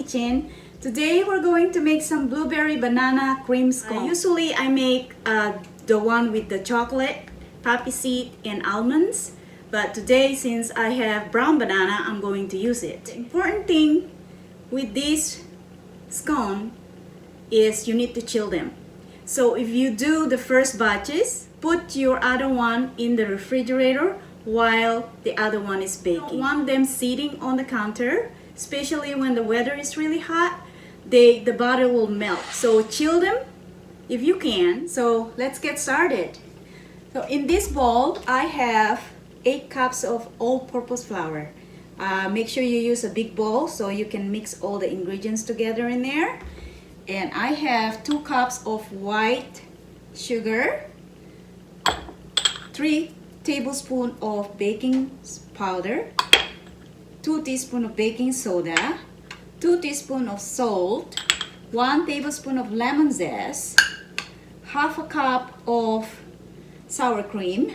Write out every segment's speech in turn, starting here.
kitchen. Today we're going to make some blueberry banana cream scone. Usually I make the one with the chocolate, poppy seed and almonds, but today since I have brown banana, I'm going to use it. The important thing with this scone is you need to chill them. So if you do the first batches, put your other one in the refrigerator while the other one is baking. You don't want them sitting on the counter, especially when the weather is really hot. The butter will melt. So chill them if you can. So let's get started. So in this bowl, I have 8 cups of all-purpose flour. Make sure you use a big bowl so you can mix all the ingredients together in there. And I have 2 cups of white sugar, 3 tablespoons of baking powder, 2 teaspoons of baking soda, 2 teaspoons of salt, 1 tablespoon of lemon zest, half a cup of sour cream,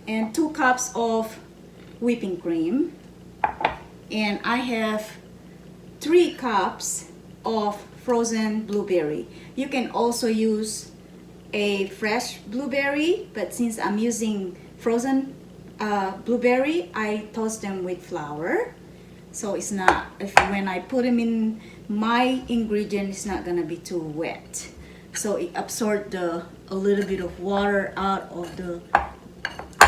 and 2 cups of whipping cream. And I have 3 cups of frozen blueberry. You can also use a fresh blueberry, but since I'm using frozen blueberry, I toast them with flour. So it's not, when I put them in my ingredient, it's not gonna be too wet. So it absorbs a little bit of water out of the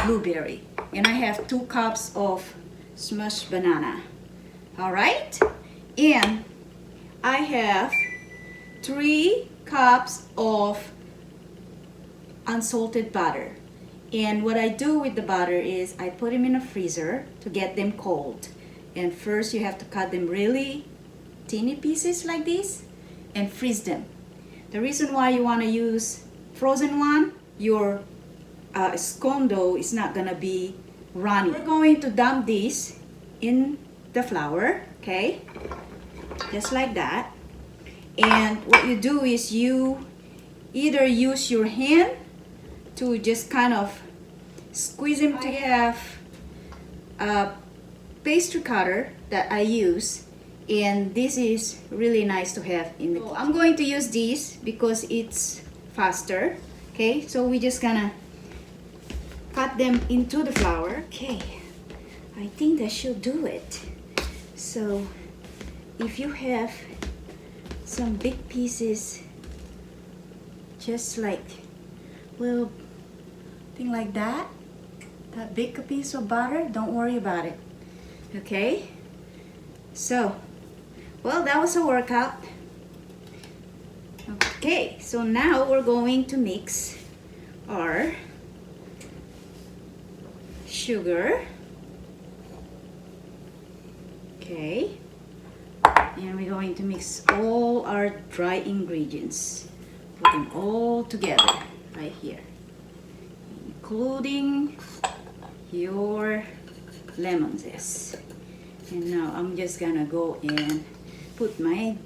blueberry. And I have 2 cups of smashed banana. All right, and I have 3 cups of unsalted butter. And what I do with the butter is I put them in a freezer to get them cold. And first you have to cut them really teeny pieces like this and freeze them. The reason why you want to use frozen one, your scone dough is not gonna be runny. We're going to dump this in the flour, okay? Just like that. And what you do is you either use your hand to just kind of squeeze them to have a pastry cutter that I use, and this is really nice to have in the kitchen. I'm going to use this because it's faster. Okay, so we just gonna cut them into the flour. Okay, I think that should do it. So if you have some big pieces, just like little thing like that big piece of butter, don't worry about it. Okay, so well, that was a workout. Okay, so now we're going to mix our sugar. Okay, and we're going to mix all our dry ingredients, put them all together right here, including your lemon zest. And now I'm just gonna go and put my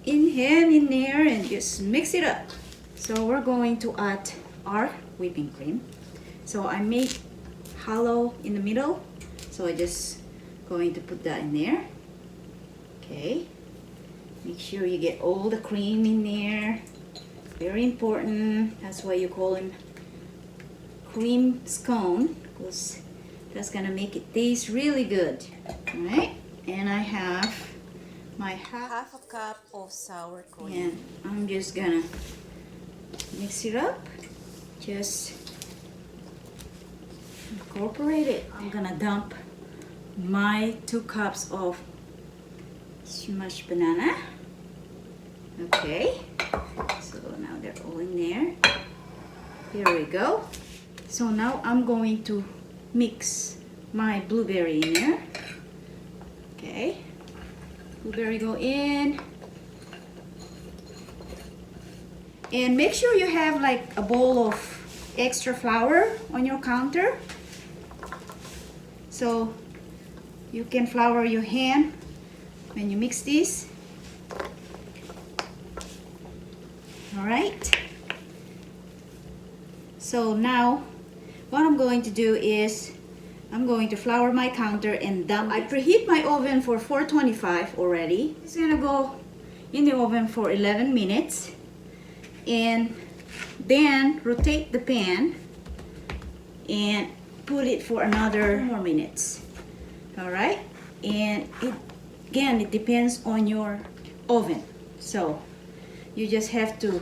hand in there and just mix it up. So we're going to add our whipping cream. So I made hollow in the middle, so I just going to put that in there. Okay, make sure you get all the cream in there. Very important. That's why you call them cream scone, because that's gonna make it taste really good. All right, and I have my half a cup of sour cream, and I'm just gonna mix it up. Just incorporate it. I'm gonna dump my 2 cups of smashed banana. Okay, so now they're all in there. Here we go. So now I'm going to mix my blueberry in there. Okay, blueberry go in. And make sure you have like a bowl of extra flour on your counter, so you can flour your hand when you mix this. All right, so now what I'm going to do is I'm going to flour my counter and dump. I preheat my oven for 425 already. It's gonna go in the oven for 11 minutes and then rotate the pan and put it for another 2 more minutes. All right, and it depends on your oven, so you just have to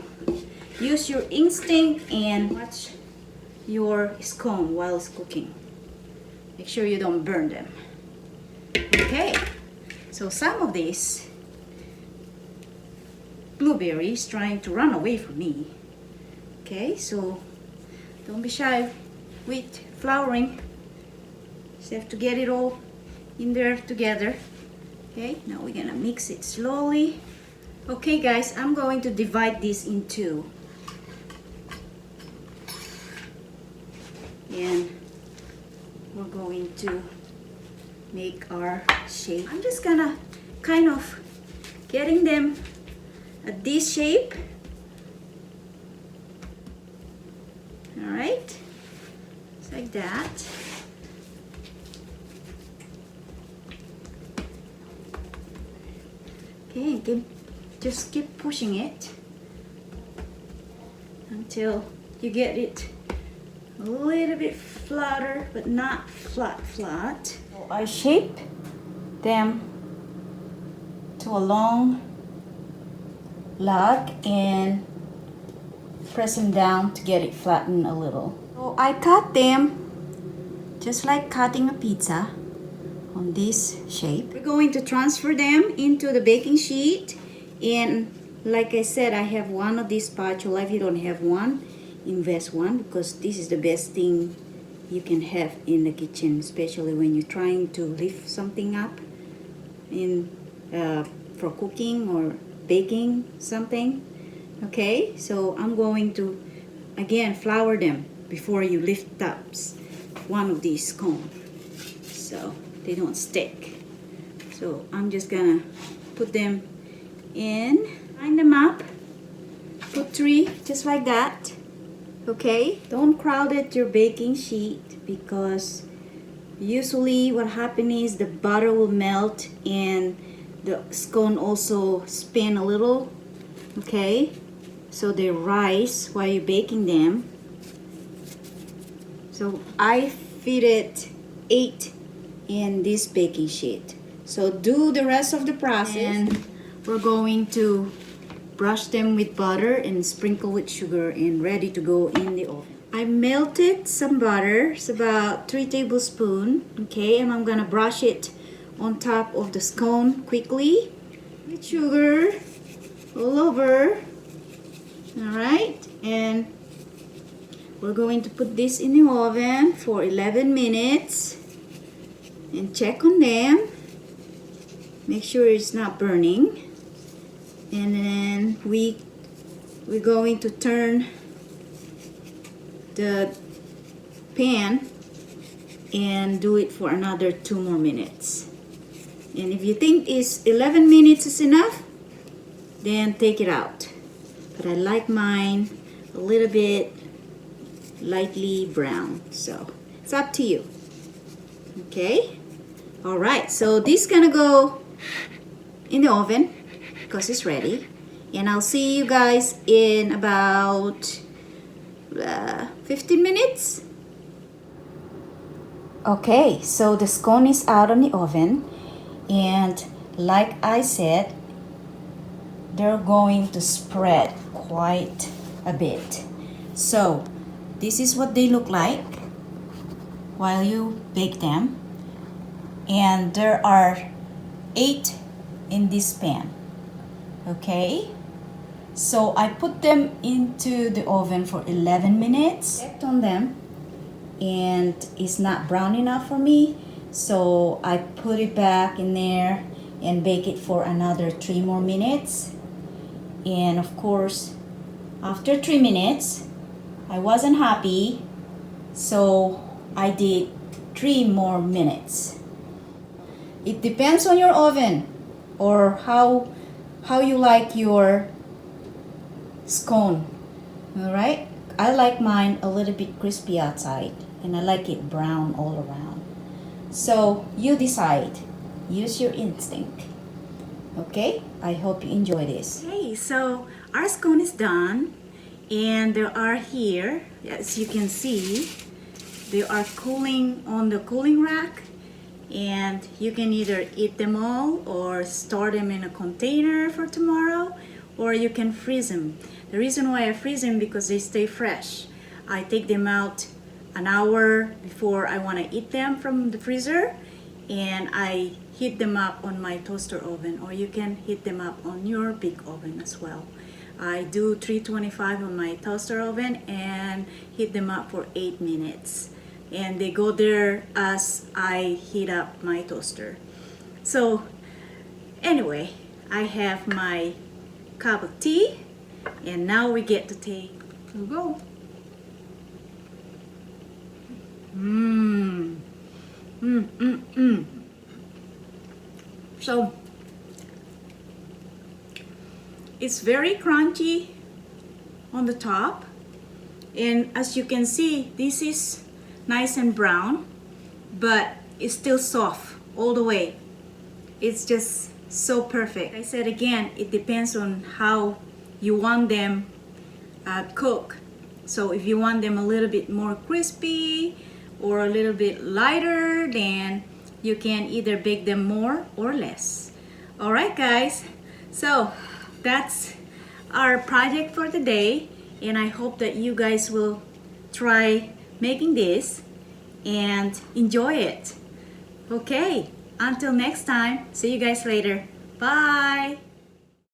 use your instinct and watch your scone while it's cooking. Make sure you don't burn them. Okay, so some of these blueberries trying to run away from me. Okay, so don't be shy with flouring. Just have to get it all in there together. Okay, now we're gonna mix it slowly. Okay guys, I'm going to divide this in two. And we're going to make our shape. I'm just gonna kind of getting them at this shape. All right, just like that. Okay, just keep pushing it until you get it a little bit flatter, but not flat. So I shape them to a long log and press them down to get it flattened a little. So I cut them just like cutting a pizza on this shape. We're going to transfer them into the baking sheet, and like I said, I have one of these spatula. If you don't have one, invest one, because this is the best thing you can have in the kitchen, especially when you're trying to lift something up in for cooking or baking something. Okay, so I'm going to again flour them before you lift up one of these scones so they don't stick. So I'm just gonna put them in, line them up, put 3 just like that. Okay, don't crowd it your baking sheet, because usually what happens is the butter will melt and the scone also spin a little. Okay, so they rise while you're baking them. So I fit it 8 in this baking sheet. So do the rest of the process, and we're going to brush them with butter and sprinkle with sugar and ready to go in the oven. I melted some butter. It's about 3 tablespoons. Okay, and I'm gonna brush it on top of the scone quickly with sugar all over. All right, and we're going to put this in the oven for 11 minutes and check on them. Make sure it's not burning. And then we're going to turn the pan and do it for another 2 more minutes. And if you think it's 11 minutes is enough, then take it out. But I like mine a little bit lightly brown, so it's up to you. Okay, all right, so this is gonna go in the oven because it's ready, and I'll see you guys in about 15 minutes. Okay, so the scone is out on the oven, and like I said, they're going to spread quite a bit. So this is what they look like while you bake them, and there are 8 in this pan. Okay, so I put them into the oven for 11 minutes. Checked on them and it's not brown enough for me, so I put it back in there and bake it for another 3 more minutes. And of course, after 3 minutes I wasn't happy, so I did 3 more minutes. It depends on your oven or how you like your scone. All right, I like mine a little bit crispy outside and I like it brown all around. So you decide. Use your instinct. Okay? I hope you enjoy this. Okay, so our scone is done. And they are here, as you can see, they are cooling on the cooling rack. And you can either eat them all or store them in a container for tomorrow, or you can freeze them. The reason why I freeze them because they stay fresh. I take them out an hour before I want to eat them from the freezer, and I heat them up on my toaster oven, or you can heat them up on your big oven as well. I do 325 on my toaster oven and heat them up for 8 minutes. And they go there as I heat up my toaster. So anyway, I have my cup of tea, and now we get to take to go. So it's very crunchy on the top, and as you can see, this is nice and brown, but it's still soft all the way. It's just so perfect. I said again, it depends on how you want them cooked. So if you want them a little bit more crispy or a little bit lighter, then you can either bake them more or less. All right, guys. So that's our project for today, and I hope that you guys will try making this and enjoy it. Okay, until next time, see you guys later. Bye.